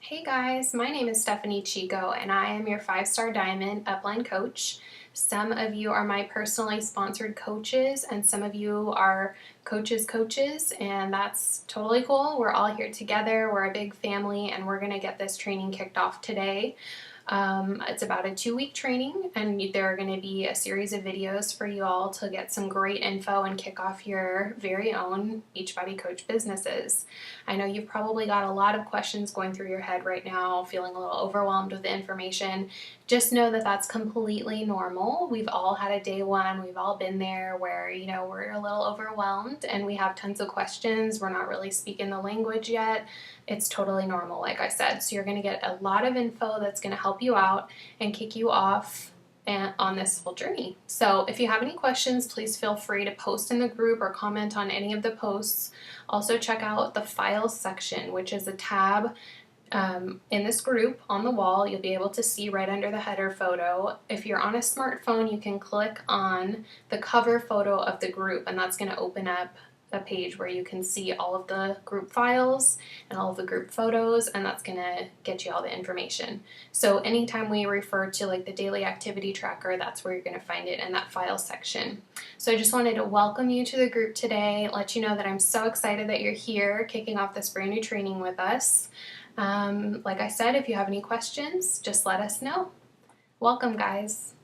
Hey guys, my name is Stephanie Chico and I am your 5-star diamond upline coach. Some of you are my personally sponsored coaches and some of you are coaches, and that's totally cool. We're all here together. We're a big family and we're going to get this training kicked off today. It's about a 2-week training, and there are going to be a series of videos for you all to get some great info and kick off your very own Beachbody Coach businesses. I know you've probably got a lot of questions going through your head right now, feeling a little overwhelmed with the information. Just know that that's completely normal. We've all had a day one. We've all been there where, we're a little overwhelmed and we have tons of questions. We're not really speaking the language yet. It's totally normal, like I said. So you're going to get a lot of info that's going to help you out and kick you off on this whole journey. So if you have any questions, please feel free to post in the group or comment on any of the posts. Also check out the files section, which is a tab in this group on the wall. You'll be able to see right under the header photo. If you're on a smartphone, you can click on the cover photo of the group, and that's going to open up a page where you can see all of the group files and all of the group photos, and that's going to get you all the information. So anytime we refer to like the daily activity tracker, that's where you're going to find it in that file section. So I just wanted to welcome you to the group today, let you know that I'm so excited that you're here kicking off this brand new training with us. Like I said, if you have any questions, just let us know. Welcome, guys.